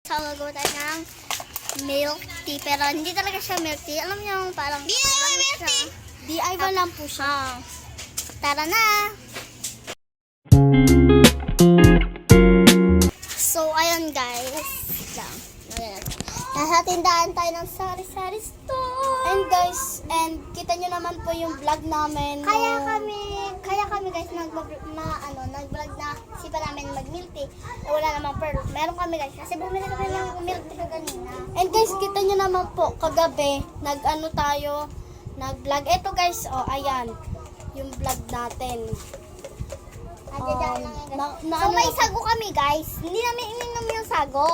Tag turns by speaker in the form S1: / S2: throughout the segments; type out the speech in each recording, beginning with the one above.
S1: So, gagawa tayo ng milk tea. Pero hindi talaga siya milk tea. Alam niyo yung parang... DIY milk tea! DIY lang po siya. Tara na! So, ayun guys. Nasa tindahan tayo ng sari-sari store.
S2: And guys, kita nyo naman po yung vlog namin.
S1: Kaya kami guys nag-vlog na sipa namin mag-milk tea. Wala namang pearl. Meron kami guys kasi bumili kami ng milk tea kanina.
S2: And guys, kita nyo naman po, kagabi, nag-vlog. Ito guys, oh, ayan, yung vlog natin.
S1: Lang yan, guys. So
S2: ano
S1: may
S2: na-
S1: sago kami guys. Hindi namin ininom yung sago.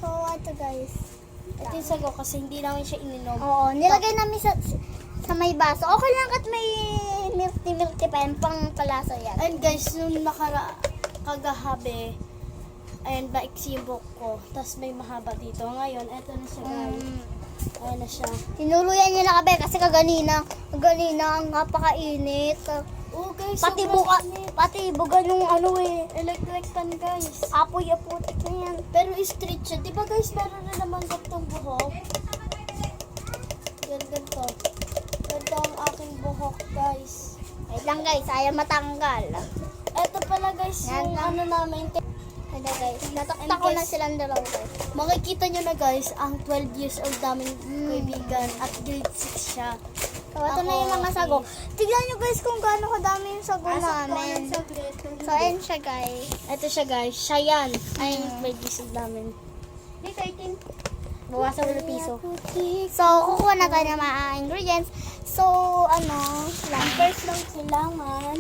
S1: So ito guys.
S2: Ito yung sago kasi hindi namin siya ininom.
S1: Oo, nilagay namin sa may baso. Okay lang kat may milk tea pa yan. Pang palasa yan.
S2: And guys, nung kagahabi, ayan, baiksi yung buhok ko. Tapos may mahaba dito. Ngayon, eto na siya guys. Ayan na siya.
S1: Tinuluyan niya na kami kasi kaganina ang napakainit.
S2: Oh guys,
S1: Pati
S2: sobrang
S1: pati buga nung
S2: electric fan guys.
S1: apoy-aputik na yan.
S2: Pero straight siya. Di ba guys, meron na naman gantong buhok? Ganito. Ganito ang aking buhok guys.
S1: Wait lang guys, ayaw matanggal.
S2: Eto pala guys,
S1: Yan
S2: yung
S1: lang.
S2: ano namin.
S1: Ano guys, natakta
S2: And
S1: ko na
S2: guys,
S1: silang dalawa guys.
S2: Makikita nyo na guys, ang 12 years old naming kaibigan at grade 6 siya.
S1: So ito na yung mga sago. Tignan nyo guys kung gaano kadami yung sago namin. So ayun siya guys.
S2: Ito siya guys, siya yan. Ay, yung grade 6 namin.
S1: Di 13.
S2: Bawasan mo na piso.
S1: So kukuha na tayo ng mga ingredients. So
S2: First lang kailangan.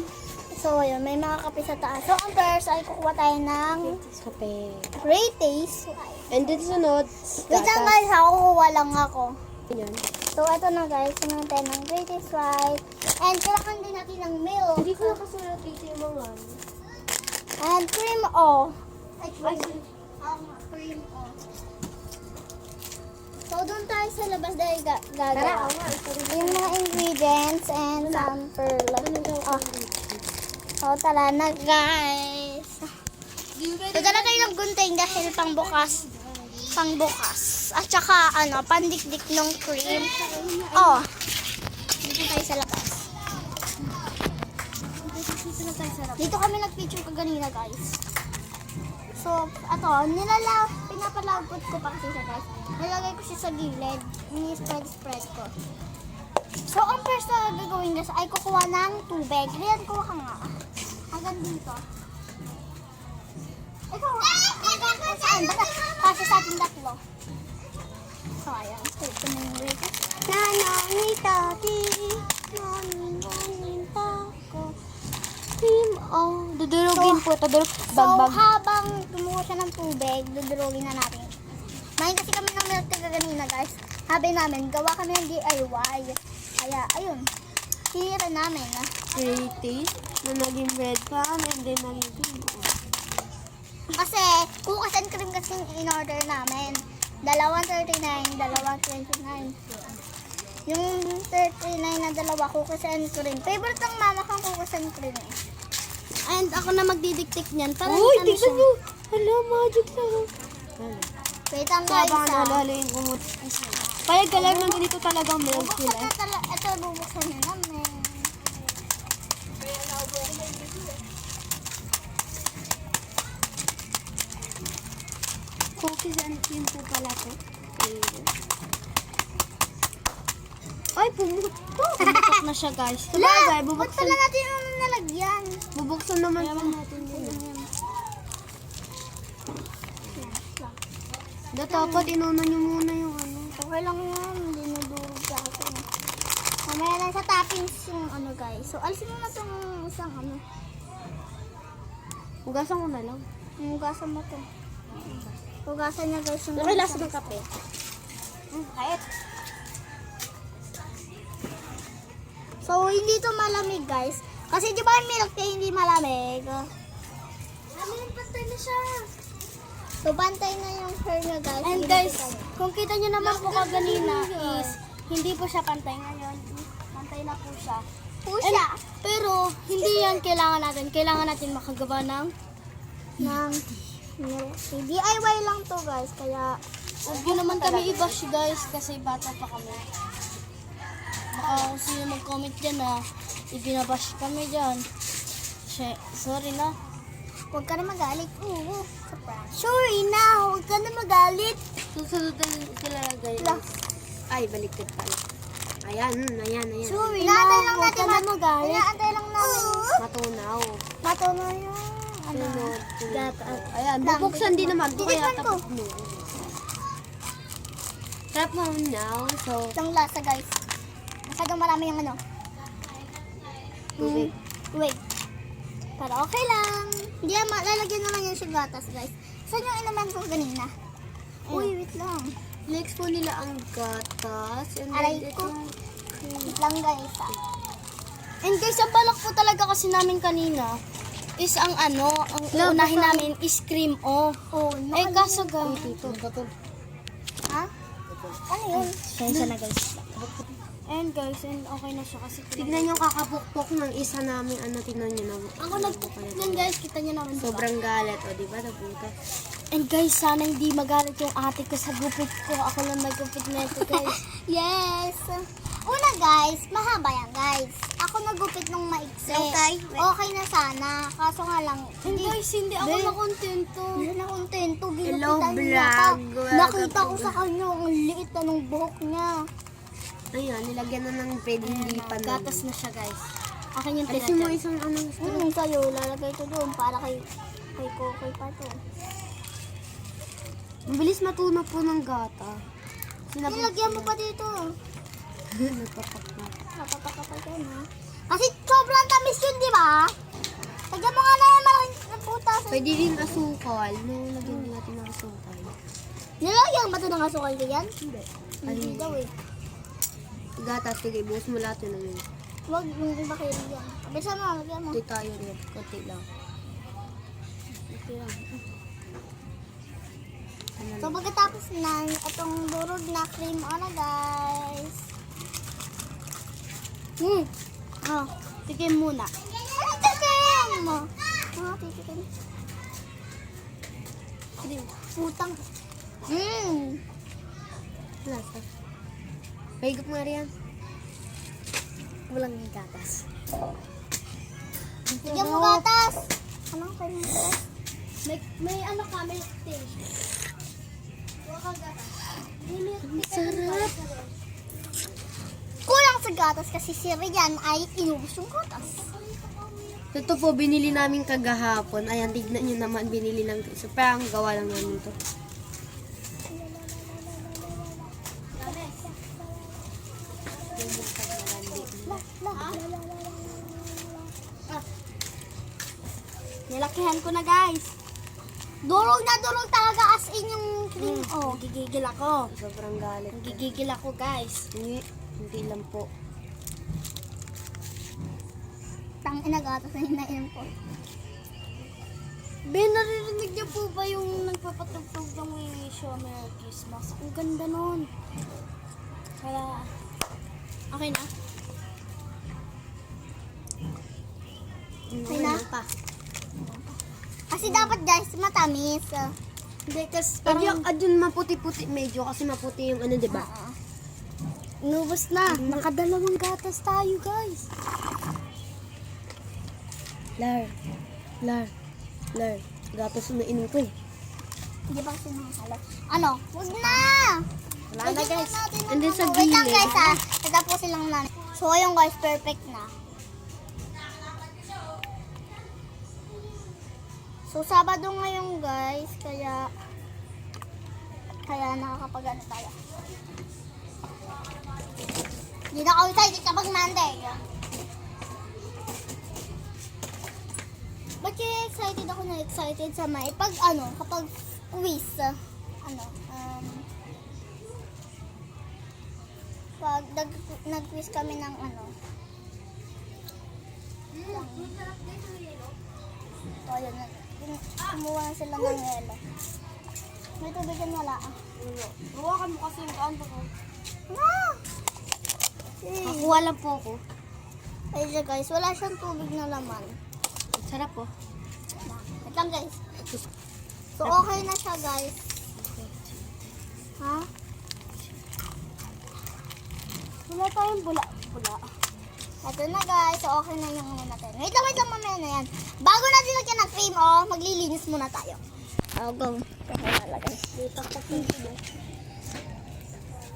S1: So ayun, may mga kape sa taas. So ang first ay kukuha tayo ng
S2: Kape.
S1: Great Taste.
S2: And then sunod,
S1: Wait lang guys, kukuha lang ako.
S2: Yan.
S1: So, ito na guys. Sumunod tayo ng Greatest White. And kailangan din natin ng milk.
S2: Hindi ko nakasulat dito yung mga
S1: And cream o. Cream o. So, doon tayo sa labas dahil gagawa. Yung mga ingredients and some pearl. So, tara na guys. So, dala tayo ng gunting dahil pangbukas. At saka, pandikdik ng cream. Oh. Dito tayo sa labas. Dito kami nag-picture kaganina, guys. So, pinapalagpot ko pa kasi siya, guys. Nilagay ko siya sa gilid. Ini-spread ko. So, ang first na gagawin, guys, ay kukuha ng tubig. Riyan, kuha ka nga. Hanggang dito. Ikaw, saan? Baka kasi sa ating tatlo. So, ayan. Start ko na yung wig. Nanangita ko. Team,
S2: Dudurugin po.
S1: So, habang tumuha siya ng tubig, dudurugin na natin. Mahin kasi kami ng milk tea kanina, guys. Habi namin, gawa kami ng DIY. Kaya, ayun. Hira namin,
S2: Great taste na naging bread pan and then naging cream.
S1: Kasi, cookies and cream kasi in-order namin. Dalawang 39, dalawang 29. Yung 39 na dalawa, cookies and cream. Favorite ng mama kong cookies and cream eh.
S2: And ako na magdidiktik niyan. Para
S1: Uy,
S2: ano siya. Hala, magic lang.
S1: Wait lang guys.
S2: Habang nalalayin ko mo. Kaya galang ng ganito talagang milk
S1: Bubuksan
S2: sila.
S1: na ito, bubuksan na namin.
S2: Cookies and cream po pala to. Ay, pumutok na siya guys. Sabagay,
S1: Ba't pala natin yung nalagyan?
S2: bubuksan naman po natin yun. Dapat inuna niyo muna yung ano.
S1: Okay lang yan, hindi nadurog sa akin. Mamaya lang sa toppings yung guys. So, alisin mo na itong isang
S2: Hugasan ko na lang.
S1: Hugasan mo ito. Hugasan niya guys yung
S2: Ano lasa ng kape?
S1: Kahit. So, hindi ito malamig guys. Kasi di ba yung milk tea hindi malamig?
S2: Pantay na siya.
S1: So, bantay na yung hair niya guys.
S2: And guys, kung kita nyo naman po kaganina is hindi po siya pantay ngayon. Pantay na po siya.
S1: Pusya.
S2: Pero, hindi yan kailangan natin. Kailangan natin makagawa ng
S1: Ng DIY lang to guys, kaya
S2: huwag nyo naman kami i-bash guys kasi bata pa kami. Baka kung sino mag-comment dyan na ibinabash kami dyan. Sorry na.
S1: huwag ka na magalit. Oo, surprise. Sorry na, huwag ka na magalit.
S2: Susunod na sila lang guys. Ay, baliktad pala. Ayan.
S1: Sorry
S2: Inaantay
S1: na,
S2: lang natin magalit.
S1: Inaantay lang namin.
S2: Matunaw.
S1: Matunaw yung
S2: Ayan, bubuksan din naman. Ito kaya
S1: Titikman ko.
S2: tapos mo. Tap mo now. So,
S1: Itong lasa guys. Masyadong marami yung ano.
S2: tubig.
S1: Wait. Pero okay lang. Hindi naman, lalagyan naman yung sigatas guys. Saan yung inuman ko kanina? Uy, wait lang.
S2: Next po nila ang gatas. And
S1: Aray
S2: then
S1: ko.
S2: itong
S1: Wait lang guys ah.
S2: And guys, ang balak po talaga kasi namin kanina is ang unahin namin is cream o.
S1: Oh,
S2: Eh kaso guys,
S1: ha? Ano yun?
S2: Sensya na guys. And guys, and okay na siya kasi tignan nyo kakapukpok ng isa namin tignan nyo na. Ako nagpupukpok guys, kita nyo naman diba? Sobrang galit o diba nabutas. And guys, sana hindi magalit yung ate ko sa gupit ko. Ako lang nagupit nito guys.
S1: Yes! Una guys, mahaba yan guys. Ako nagupit nung maiksi.
S2: Okay.
S1: Okay na sana. Kaso nga lang,
S2: And guys, hindi ako
S1: Be.
S2: nakontento.
S1: Hindi na kontento.
S2: Hello,
S1: Ginupitan niya pa.
S2: vlog.
S1: Nakita ko sa kanya, ang liit na ng buhok niya.
S2: Ayan, nilagyan na ng pwede hindi pa gatas na siya guys. Akin yung
S1: Alisin mo
S2: isang
S1: sa'yo, lalagay ito doon para kay Kokoy pa to.
S2: Mabilis matunaw po ng gata.
S1: Nilagyan mo pa dito.
S2: Nagpapak na.
S1: Napapakapal ka na. Kasi sobrang tamis yun, di ba? Lagyan mo nga na yung malaking putas.
S2: Pwede rin asukal. No, lagyan din natin ng asukal.
S1: Nilagyan ba ito ng asukal ko yan?
S2: Hindi.
S1: Hindi daw eh.
S2: Gatas, sige, buhos mo lahat yun naman.
S1: Huwag yung iba kayo yan. Abisa mo, lagyan mo.
S2: Hindi tayo rin. Kunti lang. Okay lang.
S1: So pagkatapos na itong durog na cream na guys.
S2: Oh, tikim muna.
S1: Ano tikim mo? Tikim.
S2: Cream.
S1: Putang.
S2: Lasa. Pahigop nga riyan. Walang gatas.
S1: Lagyan mo gatas. Ano kayo mo gatas?
S2: May ano ka, milk tea. Sarap.
S1: Kulang sa gatas kasi si Rian ay inubos yung gatas.
S2: Ito po, binili namin kagahapon. Ayan, tignan nyo naman, binili lang. So, parang gawa lang namin ito.
S1: Nilakihan ko na guys. Durog na durog talaga as in yung cream. Oh.
S2: Gigigil ako. Sobrang galit.
S1: Gigigil ako guys.
S2: Hindi lang po.
S1: Tang ina gatas na hinainom ko.
S2: Ben, naririnig niyo po ba yung nagpapatugtog ng Wish You a Merry Christmas? Ang ganda nun. Kaya, okay na?
S1: Okay na?
S2: Pa.
S1: Kasi dapat guys matamis.
S2: Hindi, kasi
S1: Parang-
S2: adun maputi-puti medyo kasi maputi yung ano, di ba?
S1: Inubos na.
S2: Nakadalawang gatas tayo, guys. Lar. Gatas na inom ko eh.
S1: Hindi ba kasi nakakala? Ano? Huwag na!
S2: Wala na,
S1: Lagyan
S2: guys.
S1: natin ng
S2: And then
S1: ano.
S2: sa
S1: Wait lang
S2: gilid.
S1: guys ha. Tatapusin lang namin. So ayun guys, perfect na. So Sabado ngayon guys, kaya nakakapag-ano tayo. Hindi na ako excited kapag Monday. Ba't kaya excited ako na excited sa may pag kapag quiz, pag nag-quiz kami ng so ayun, kumuha na sila ng yelo. May tubig yan wala
S2: Hawakan mo kasi yung kaan ko.
S1: Ah!
S2: Nakuha lang po ako.
S1: Ay siya guys, wala siyang tubig na laman.
S2: Sarap po.
S1: Wait lang guys. So okay na siya guys. Ha? Wala tayong bula. Ito na guys, so okay na yung ano natin. Wait lang mamaya na yan. Bago natin lagyan ng cream, maglilinis muna tayo. Go.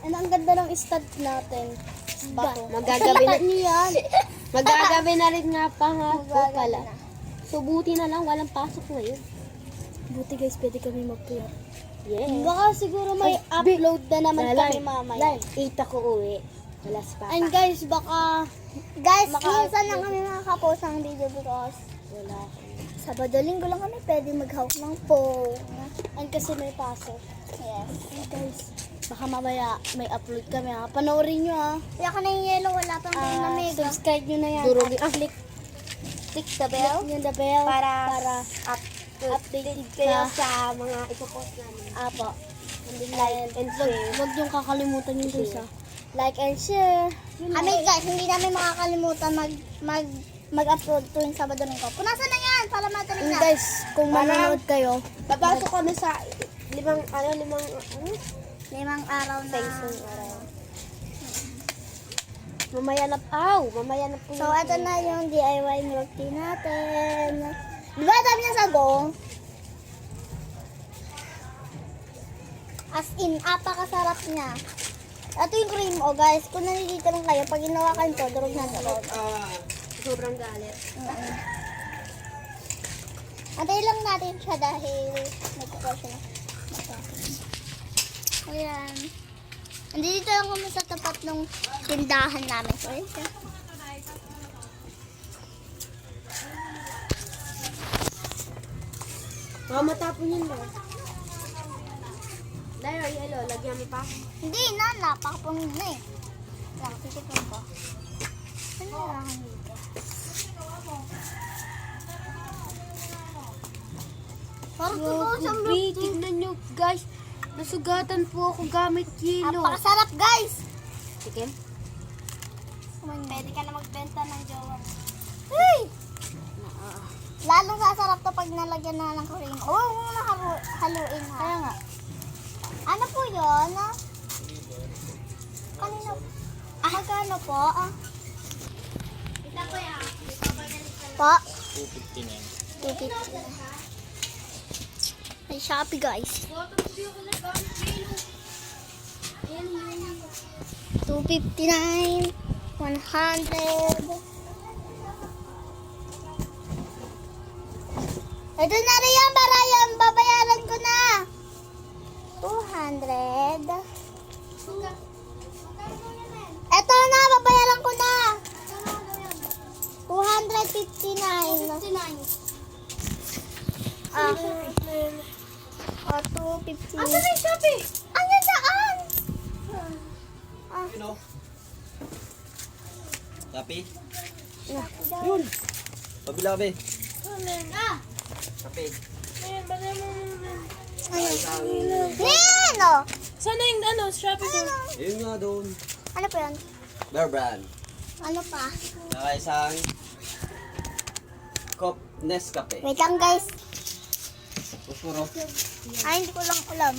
S1: Ano ang ganda ng stud natin? Bato.
S2: Magagabi na.
S1: Niyan.
S2: Magagabi na rin nga pa nga po pala. So buti na lang walang pasok ngayon.
S1: Buti guys, pwede kami mag-plot.
S2: Yeah.
S1: Baka siguro may upload na naman kami mamaya.
S2: 8 ako uwi. Wala pa.
S1: And guys, baka... Guys, minsan lang kami makakapost ng video because
S2: Wala.
S1: Sabado, Linggo lang kami pwede mag-hawk ng phone. And kasi may pasok. Yes. And guys, baka mamaya may upload kami ha. Panoorin nyo ha. Kaya ka na yung yellow, wala pang na mega. Subscribe nyo na yan.
S2: Durugin.
S1: Click the bell. Click the bell. Para updated
S2: Kayo
S1: ka.
S2: sa mga ipopost namin.
S1: Apo.
S2: Like and share.
S1: Huwag niyong kakalimutan yung guys ha. Like and share. Kami guys, hindi namin makakalimutan mag-upload tuwing Sabado Linggo. Punasan na yan para matuloy na. Guys, kung manonood kayo,
S2: Papasok kami sa 5
S1: araw na.
S2: Mamaya na po.
S1: So, ito na yung DIY milk tea natin. Diba sabi niya sa go? As in, apakasarap niya. Ito yung cream, guys. Kung nandito lang kayo, pag ginawakan ko, durog na durog.
S2: Sobrang galit.
S1: Antay lang natin siya dahil nagkukuha siya na. Ayan. Andito lang kami sa tapat ng tindahan namin. So, ayan siya.
S2: Matapon yun ba? Dahil yellow, lagyan mo pa.
S1: Hindi na, napakapang na eh. Lang, titipan ko. Ano lang dito? Parang totoo siyang
S2: Grabe, tignan nyo guys. Nasugatan po ako gamit kilo.
S1: Napakasarap guys!
S2: Chicken?
S1: Pwede ka na magbenta ng jowa. Hey! Lalong sasarap to pag nalagyan na ng cream. Huwag mo na haluin ha. Kaya nga. Ano po yun? Kanino? Magkano po? Po? 250 na. May Shopee guys. 259, 100. Ito na rin yan, Barayan. Babayaran ko na. 200. Ito na, babayaran ko na. 259. 259. 250. Asa na yung Shopee? Ano saan?
S3: Ano? Kape?
S1: Yun.
S3: Pabila be. Kape.
S1: Yan o.
S2: Sana yung Shopee doon?
S3: Ayun nga doon.
S1: Ano pa yan?
S3: Bear brand.
S1: Ano pa?
S3: Saka isang cup Nescafe.
S1: Wait lang guys.
S3: Puspuro.
S1: Ay, hindi ko lang alam.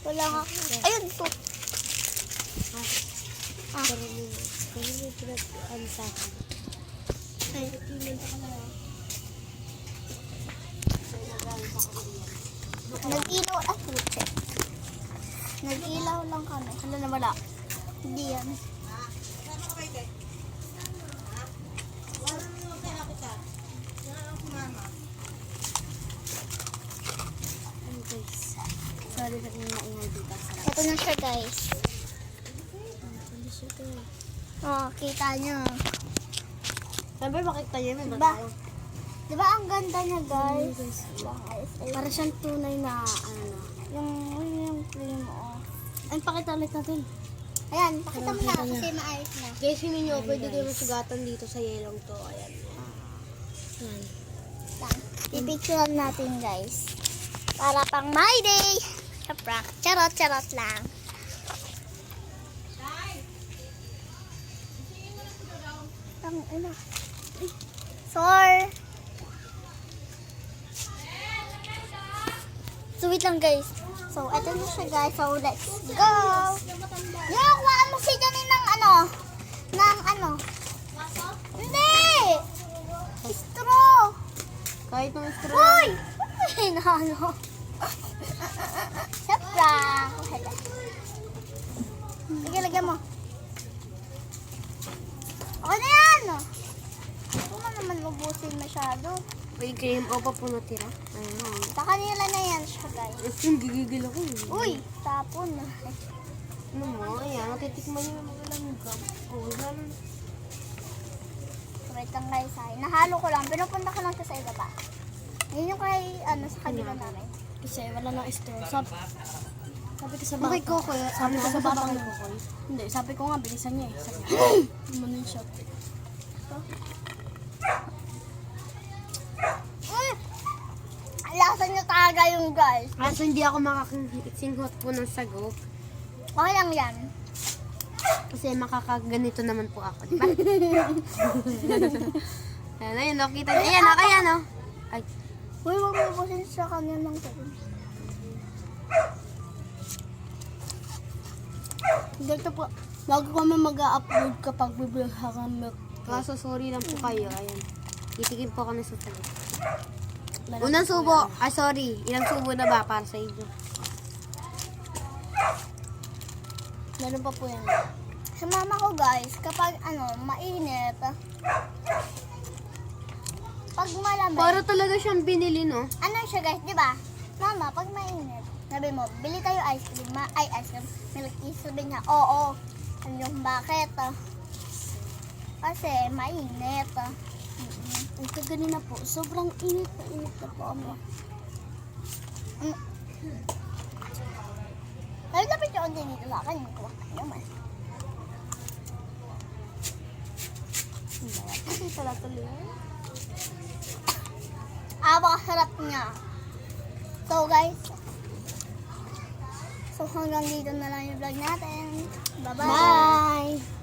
S1: Wala nga. Ayun, ito. Nag-ilaw. Putse. Nag-ilaw lang kami. Ano na wala? Hindi yan.
S2: Sorry na kung maingay dito.
S1: Ito na siya guys. Kita nyo.
S2: Sabi, makita niyo may
S1: Diba? Diba ang ganda niya guys?
S2: Para siyang tunay na
S1: Yung cream
S2: Ay, pakita ulit natin.
S1: Ayan, pakita mo na kasi maayos na.
S2: Guys, hindi nyo pwede kayo masugatan dito sa yelong to. Ayan. Ayan.
S1: Lang. Pipicturean natin guys. Para pang my day. Charot lang. Ang ina. Sore. So, wait lang guys. So, eto na siya guys. So, let's go. Yung, kuha mo si Janine ng Hindi! Straw!
S2: Kahit ng straw.
S1: Uy! Uy! Nahalo. Siyempre. Sige, lagyan mo. Okay na yan! Huwag mo naman ubusin masyado.
S2: May cream o pa po natira. Ayun.
S1: Sa kanila na yan siya guys.
S2: Gigigil ako.
S1: Uy! Tapon na.
S2: Ano mo? Ayan, natitikman niyo ng mga langgam. Oh, lalo.
S1: Wait lang guys ay. Nahalo ko lang. Pinupunta ko lang siya sa ibaba. Yun yung kay, sa kanila namin.
S2: Kasi wala nang straw. Sabi ko sa bata.
S1: Okay, Kokoy.
S2: Sabi ko sa bata kay Kokoy. Hindi, sabi ko nga, bilisan niya eh. Sabi ko, manin siya.
S1: Lasa niya talaga yung guys.
S2: Kaso hindi ako makakasinghot po ng sagop.
S1: Okay lang yan.
S2: Kasi makakaganito naman po ako, di ba? Ayan, ayun, no, kita niyo. Ayan, ayan, no. Ay,
S1: Uy, huwag mo ubusin sa kanya ng sabon.
S2: dito po. Bago kami mag-upload kapag bibili kami. Kaso sorry lang po kayo, ayan. Itikim po ako ng sasagot. Unang subo, sorry. Ilang subo na ba para sa inyo? Meron pa po yan.
S1: Sa mama ko guys, kapag mainit, pag malamig,
S2: Para talaga siyang binili, no?
S1: ano siya guys, di ba? Mama, pag mainit, sabi mo, bili tayo ice cream, ice cream, milk tea, sabi niya, oo. Ano yung bakit? Kasi mainit.
S2: Ang kaganina po, sobrang init na po ako.
S1: Kaya lapit yung din dito sa akin, yung kuha ka naman.
S2: Kasi pala tuloy.
S1: Napakasarap niya. So guys, hanggang dito na lang yung vlog natin. Bye-bye.
S2: Bye!